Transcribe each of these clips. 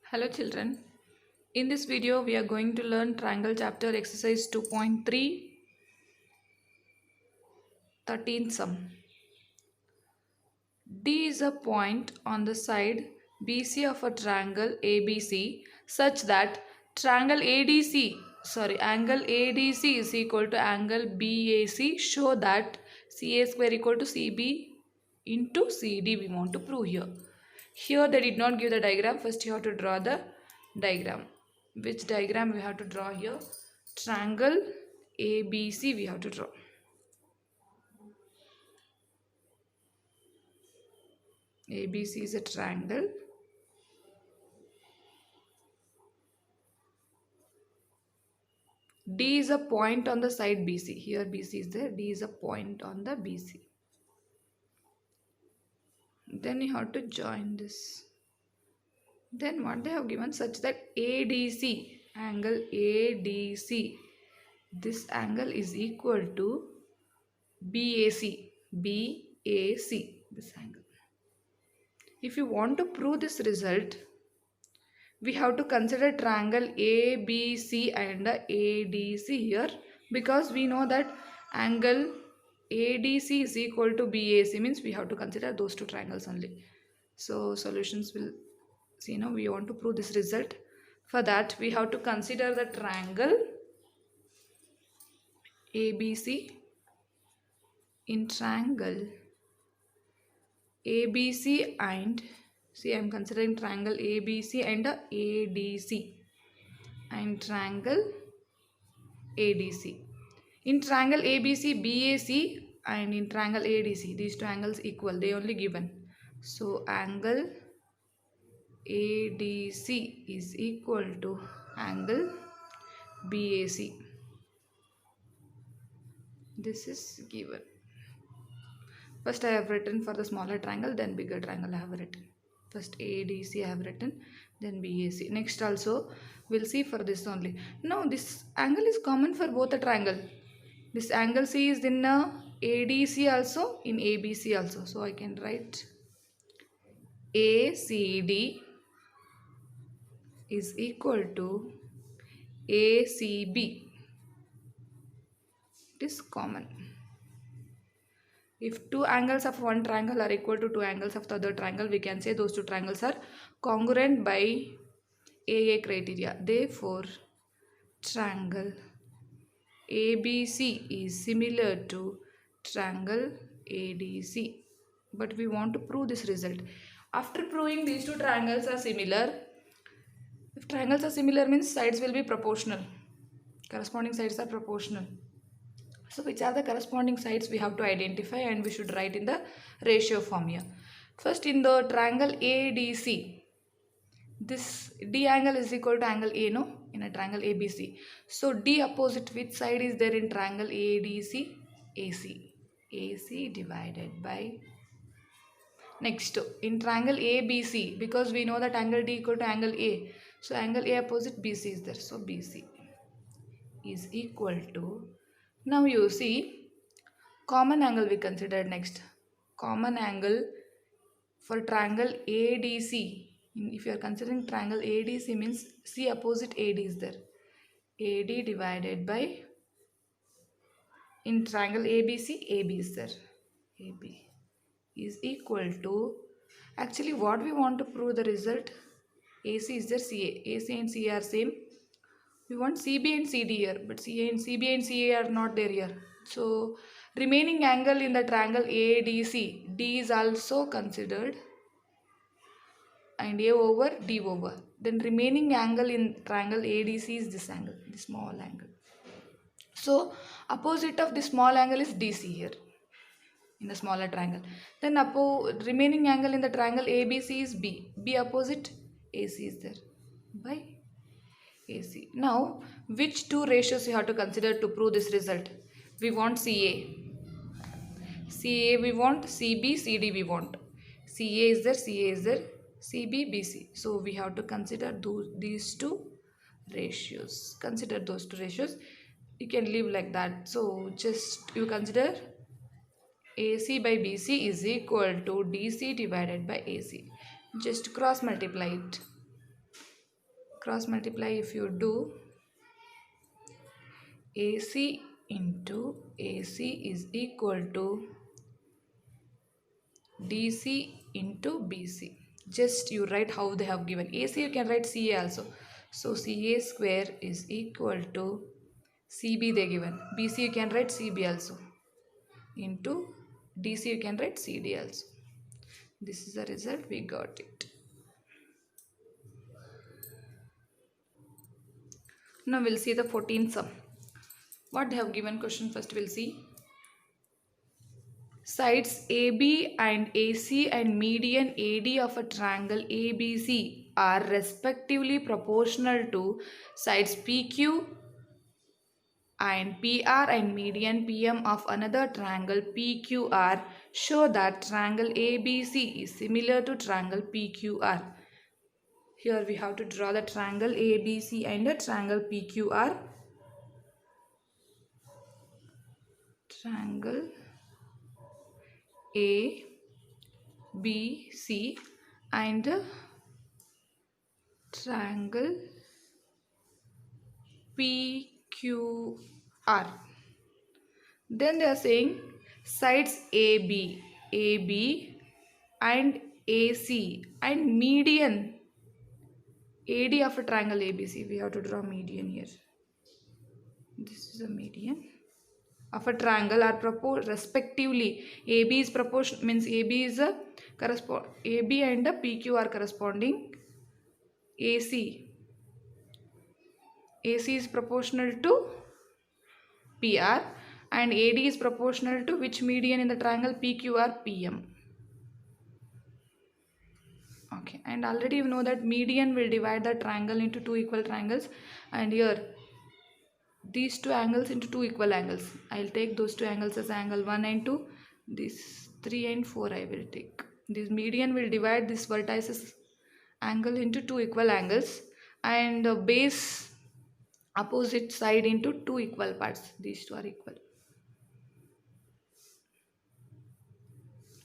Hello children. In this video we are going to learn triangle chapter exercise 2.3 13th sum. D is a point on the side BC of a triangle ABC such that angle ADC is equal to angle BAC. Show that CA square equal to CB into CD we want to prove here. Here they did not give the diagram. First you have to draw the diagram. Which diagram we have to draw here? Triangle ABC we have to draw. ABC is a triangle. D is a point on the side BC. Here BC is there. D is a point on the BC. Then you have to join this. Then what they have given such that ADC, angle ADC, this angle is equal to BAC, this angle. If you want to prove this result, we have to consider triangle ABC and ADC here, because we know that angle ADC is equal to BAC, means we have to consider those two triangles only. So solutions will see now. We want to prove this result. For that we have to consider the triangle ABC. In triangle ABC and see, I am considering triangle ABC and ADC and triangle ADC. In triangle ABC, BAC and in triangle ADC, these two angles equal, they only given. So angle ADC is equal to angle BAC. This is given. First I have written for the smaller triangle, then bigger triangle I have written. First ADC I have written, then BAC. Next also we'll see for this only. Now this angle is common for both the triangle. This angle C is in ADC also, in ABC also. So I can write ACD is equal to ACB. It is common. If two angles of one triangle are equal to two angles of the other triangle, we can say those two triangles are congruent by AA criteria. Therefore, triangle ABC is similar to triangle ADC. But we want to prove this result. After proving these two triangles are similar, if triangles are similar means sides will be proportional. Corresponding sides are proportional. So which are the corresponding sides we have to identify, and we should write in the ratio form here. First, in the triangle ADC, this D angle is equal to angle A, no? In a triangle ABC. So D opposite which side is there in triangle ADC? AC. AC divided by. Next, in triangle ABC, because we know that angle D equal to angle A. So angle A opposite BC is there. So BC is equal to. Now you see, common angle we considered next. Common angle for triangle ADC. If you are considering triangle ADC means C opposite AD is there. AD divided by, in triangle ABC, AB is there. AB is equal to, actually what we want to prove the result, AC is there, CA. AC and CA are same. We want CB and CD here, but CB and CA are not there here. So remaining angle in the triangle ADC, D is also considered, and A over D over. Then remaining angle in triangle ADC is this angle, the small angle. So opposite of the small angle is DC here in the smaller triangle. Then remaining angle in the triangle ABC is B. B opposite AC is there by AC. Now, which two ratios you have to consider to prove this result? We want CA. CA we want, CB, CD we want. CA is there, CA is there, CB, BC. So we have to consider these two ratios. Consider those two ratios. You can leave like that. So just you consider AC by BC is equal to DC divided by AC. Just cross multiply it. cross multiply if you do, AC into AC is equal to DC into BC. Just you write how they have given. AC you can write CA also. So CA square is equal to CB they given. BC you can write CB also. Into DC you can write CD also. This is the result, we got it. Now we'll see the 14th sum. What they have given question first we'll see. Sides AB and AC and median AD of a triangle ABC are respectively proportional to sides PQ and PR and median PM of another triangle PQR. Show that triangle ABC is similar to triangle PQR. Here we have to draw the triangle ABC and the triangle PQR. Triangle A, B, C and triangle PQR. Then they are saying sides AB and AC and median AD of a triangle ABC. We have to draw median here. This is a median of a triangle are proposed respectively. AB is proportion means AB is a correspond AB and the PQ are corresponding. AC is proportional to PR and AD is proportional to which median in the triangle PQR? PM. Okay, and already you know that median will divide the triangle into two equal triangles, and here these two angles into two equal angles. I'll take those two angles as angle 1 and 2. This 3 and 4 I will take. This median will divide this vertices angle into two equal angles, and the base opposite side into two equal parts. These two are equal.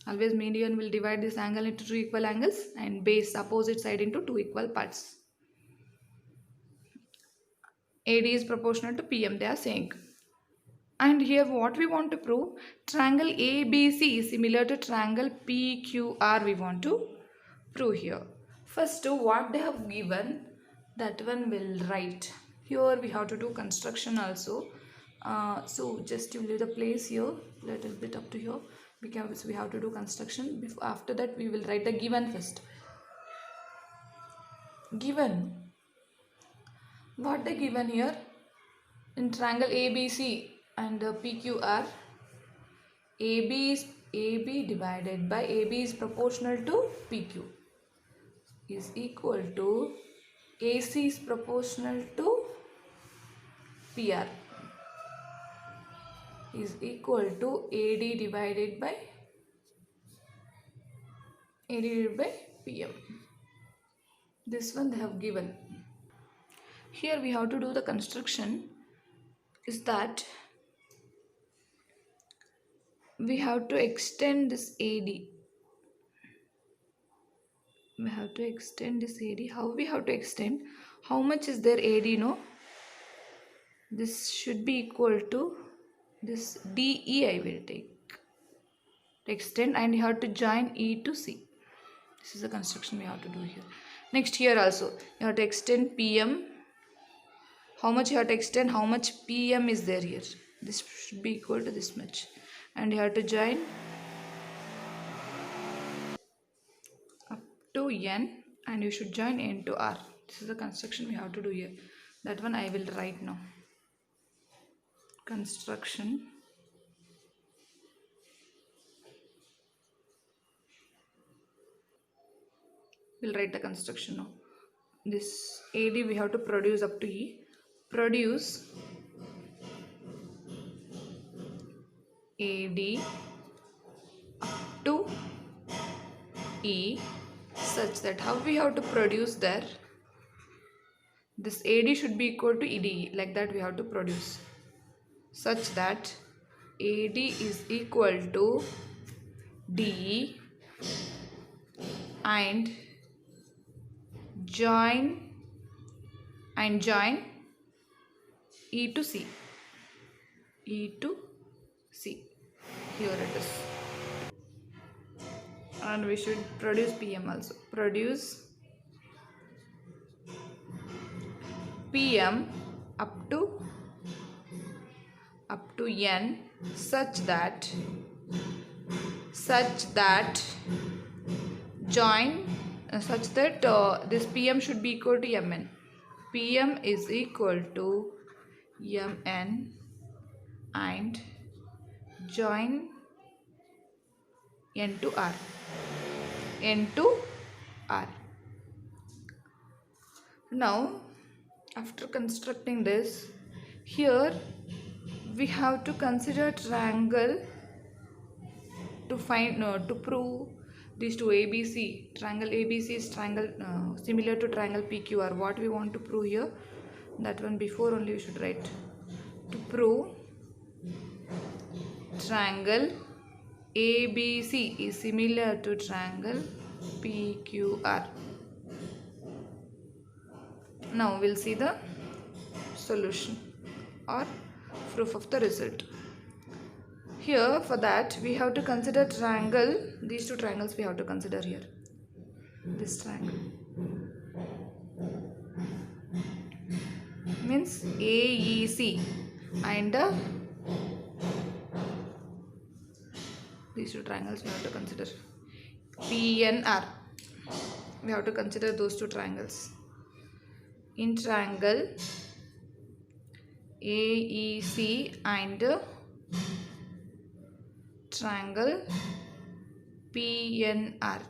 Always median will divide this angle into two equal angles and base opposite side into two equal parts. AD is proportional to PM they are saying. And here what we want to prove, triangle ABC is similar to triangle PQR we want to prove here. First what they have given, that one will write. Here we have to do construction also. So just you leave the place here, little bit up to here, because we have to do construction. After that we will write the given first. Given, what they given here, in triangle ABC and PQR, AB divided by AB is proportional to PQ is equal to AC is proportional to PR is equal to AD divided by PM. This one they have given. Here we have to do the construction, is that we have to extend this AD. We have to extend this AD. How we have to extend? How much is there AD? No? This should be equal to this DE I will take. Extend, and you have to join E to C. This is the construction we have to do here. Next, here also you have to extend PM. How much you have to extend? How much PM is there here? This should be equal to this much. And you have to join up to N, and you should join N to R. This is the construction we have to do here. That one I will write now. Construction. We'll write the construction now. This AD we have to produce up to E. Produce AD up to E such that how we have to produce there. This AD should be equal to EDE, like that we have to produce, such that AD is equal to DE and join and join E to C. E to C. Here it is. And we should produce PM also. Produce PM up to n such that join such that this PM should be equal to Mn. PM is equal to Mn and join N to R. N to R. Now after constructing this, here we have to consider triangle to find to prove these two ABC. Triangle ABC is triangle similar to triangle PQR. What we want to prove here, that one before only we should write. To prove triangle ABC is similar to triangle PQR. Now we'll see the solution or proof of the result. Here for that we have to consider triangle, these two triangles we have to consider here. This triangle means AEC and these two triangles we have to consider. PNR, we have to consider those two triangles. In triangle AEC and triangle PNR.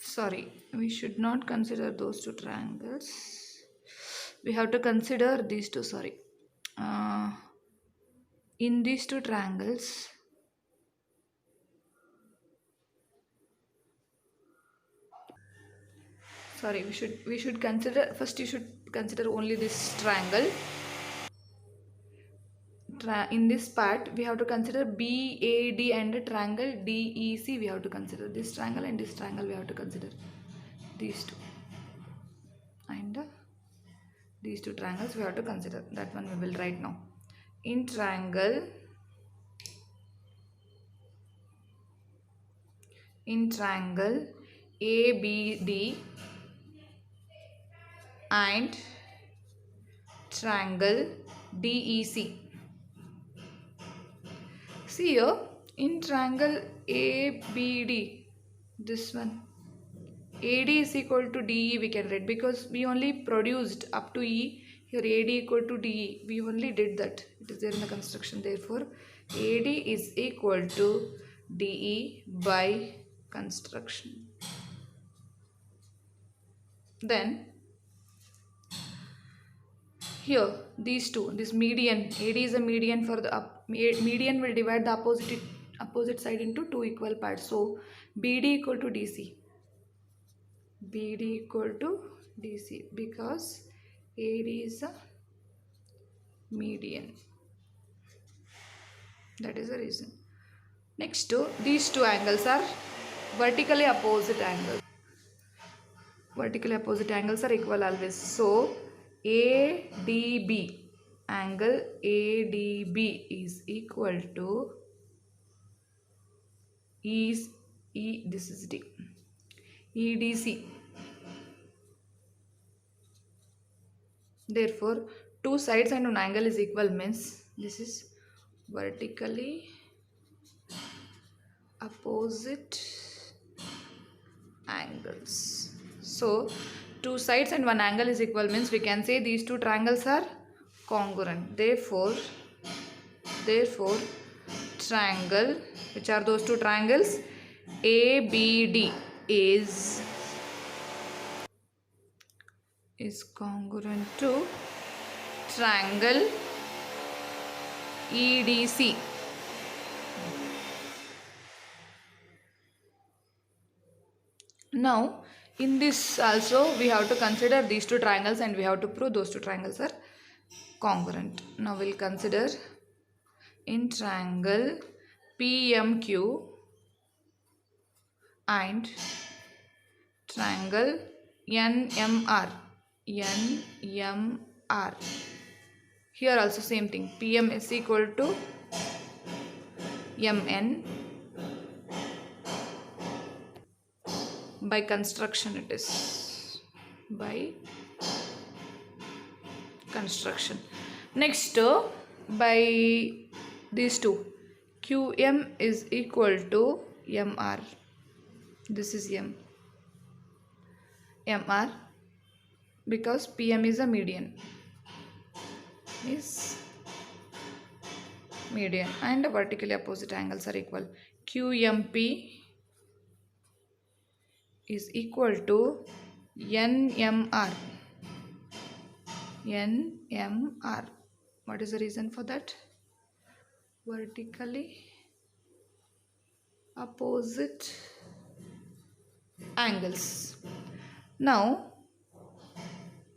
Sorry, we should not consider those two triangles. We have to consider these two, sorry. In these two triangles, sorry, we should consider, first you should consider only this triangle. In this part we have to consider BAD and triangle DEC. We have to consider this triangle and this triangle. We have to consider these two, and these two triangles we have to consider. That one we will write now. In triangle ABD and triangle DEC. See here, in triangle ABD, this one, AD is equal to DE we can write, because we only produced up to E. Here AD equal to DE, we only did that. It is there in the construction. Therefore, AD is equal to DE by construction. Then here these two, this median, AD is a median for the median will divide the opposite side into two equal parts. So BD equal to DC. BD equal to DC because AD is a median. That is the reason. Next, these two angles are vertically opposite angles. Vertically opposite angles are equal always. So ADB, angle ADB is equal to this is D, EDC. Therefore, two sides and one angle is equal means this is vertically opposite angles. So two sides and one angle is equal means we can say these two triangles are congruent. Therefore triangle, which are those two triangles, ABD is congruent to triangle EDC. Now in this also we have to consider these two triangles and we have to prove those two triangles are congruent. Now we'll consider in triangle PMQ and triangle NMR. NMR. Here also same thing. PM is equal to MN. By construction it is. By construction. Next, by these two. QM is equal to MR. This is MR because PM is a median. Is median and vertically opposite angles are equal. QMP is equal to NMR. NMR. What is the reason for that? Vertically opposite angles. Now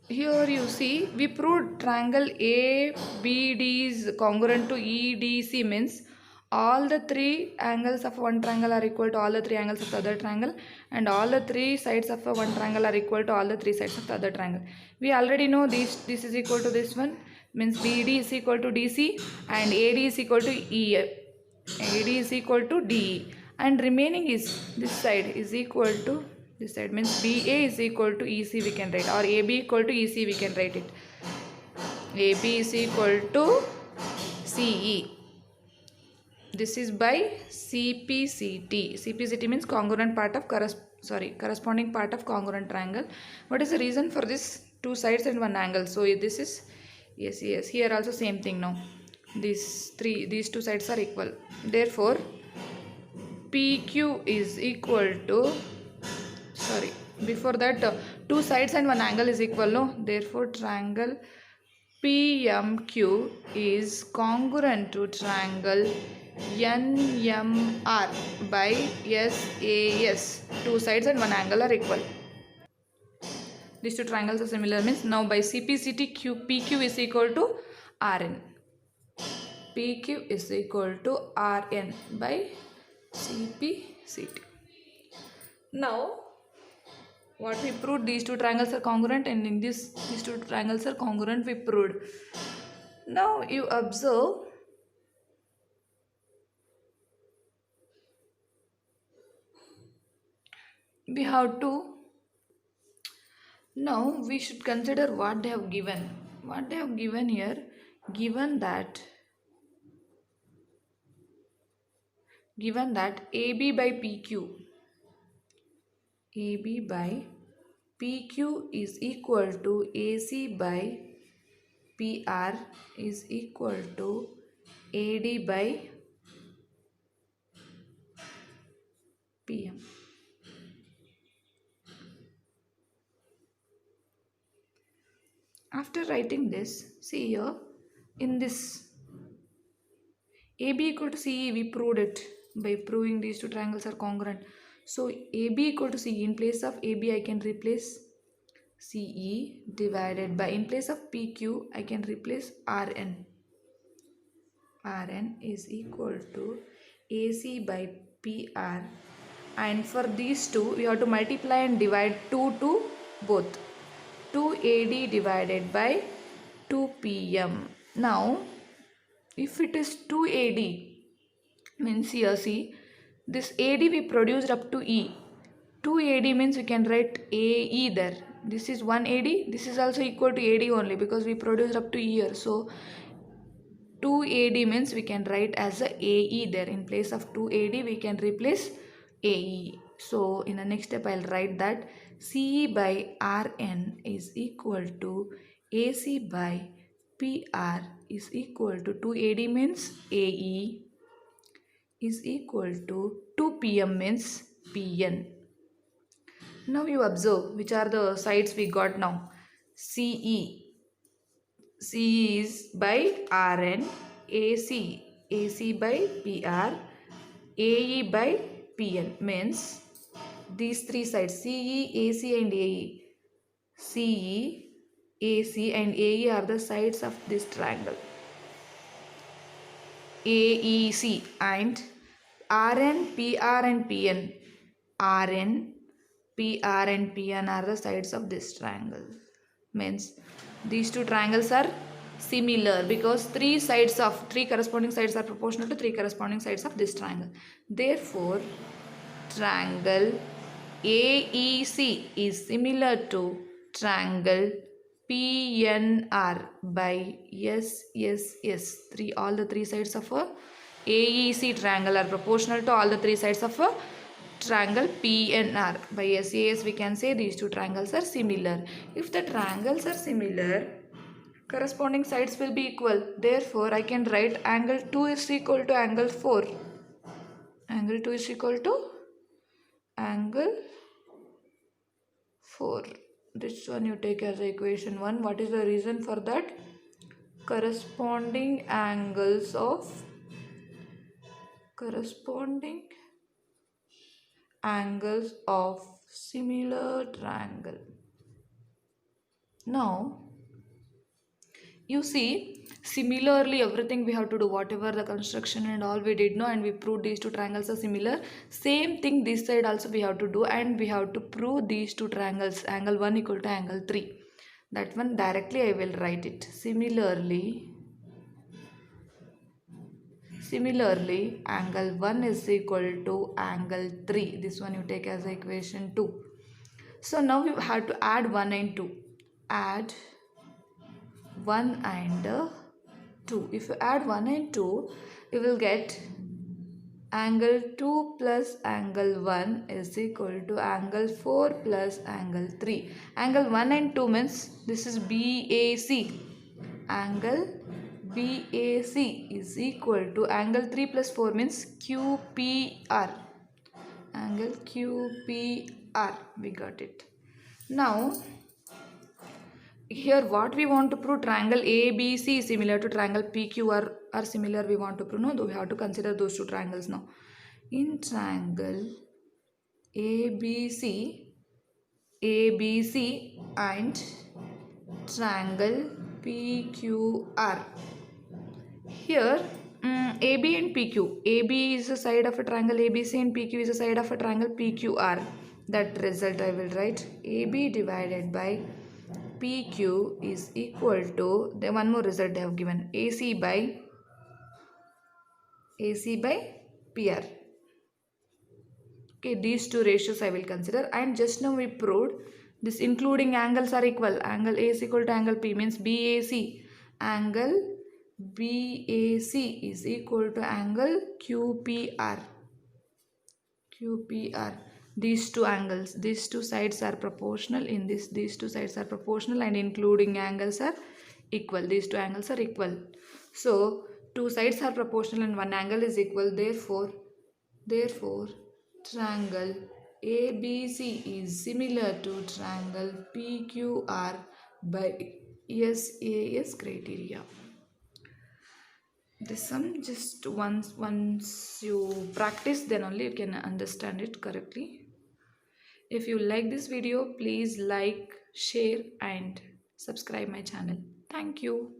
here you see we proved triangle ABD is congruent to EDC, means all the three angles of one triangle are equal to all the three angles of the other triangle, and all the three sides of one triangle are equal to all the three sides of the other triangle. We already know this is equal to this one, means BD is equal to DC and AD is equal to E. AD is equal to DE, and remaining is this side is equal to this side, means BA is equal to EC we can write, or AB equal to EC we can write it. AB is equal to CE. This is by CPCT. CPCT means congruent part of corresponding part of congruent triangle. What is the reason for this? Two sides and one angle. So this is yes. Here also same thing now. These two sides are equal. Therefore, PQ is equal to before that two sides and one angle is equal, no? Therefore, triangle PMQ is congruent to triangle NMR by SAS. Two sides and one angle are equal. These two triangles are similar, means now by CPCT PQ is equal to RN. PQ is equal to RN by CPCT. Now what we proved, these two triangles are congruent, and in these two triangles are congruent we proved. Now you observe we have to, now we should consider what they have given. What they have given here, given that AB by PQ is equal to AC by PR is equal to AD by PM. After writing this, see here in this AB equal to CE, we proved it by proving these two triangles are congruent. So AB equal to CE, in place of AB I can replace CE divided by, in place of PQ I can replace RN. RN is equal to AC by PR, and for these two we have to multiply and divide 2 to both. 2AD divided by 2PM. Now if it is 2AD, means here see this AD we produced up to E. 2AD means we can write AE there. This is 1 AD, this is also equal to AD only because we produced up to E here. So 2AD means we can write as a AE there. In place of 2AD we can replace AE. So in the next step I'll write that CE by RN is equal to AC by PR is equal to 2AD means AE is equal to 2PM means PN. Now you observe which are the sides we got now. CE is by RN, AC by PR, AE by PN, means these three sides CE, AC and AE. CE, AC and AE are the sides of this triangle. AEC and RN, PR and PN. RN, PR and PN are the sides of this triangle. Means these two triangles are similar because three corresponding sides are proportional to three corresponding sides of this triangle. Therefore, triangle AEC is similar to triangle PNR by SSS. All the three sides of a AEC triangle are proportional to all the three sides of a triangle PNR. By SAS we can say these two triangles are similar. If the triangles are similar, corresponding sides will be equal. Therefore, I can write angle 2 is equal to angle 4. Angle 2 is equal to angle 4. This one you take as equation 1. What is the reason for that? Corresponding angles of similar triangle. Now, you see, similarly everything we have to do, whatever the construction and all we did, and we proved these two triangles are similar. Same thing this side also we have to do, and we have to prove these two triangles, angle 1 equal to angle 3. That one directly I will write it. Similarly, angle 1 is equal to angle 3. This one you take as equation 2. So now we have to add 1 and 2. Add 1 and 2. If you add 1 and 2, you will get angle 2 plus angle 1 is equal to angle 4 plus angle 3. Angle 1 and 2 means this is BAC. Angle BAC is equal to angle 3 plus 4 means QPR. Angle QPR. We got it. Now, here what we want to prove, triangle ABC is similar to triangle PQR are similar we want to prove. No, though we have to consider those two triangles now. In triangle ABC and triangle PQR. Here AB and PQ. AB is a side of a triangle ABC and PQ is a side of a triangle PQR. That result I will write AB divided by PQ is equal to, the one more result they have given, AC by PR. Okay, these two ratios I will consider, and just now we proved this including angles are equal. Angle A is equal to angle P means BAC. Angle BAC is equal to angle QPR. These two angles, these two sides are proportional. In this, these two sides are proportional and including angles are equal. These two angles are equal. So, two sides are proportional and one angle is equal. Therefore, triangle ABC is similar to triangle PQR by SAS criteria. This sum just once you practice, then only you can understand it correctly. If you like this video, please like, share and subscribe my channel. Thank you.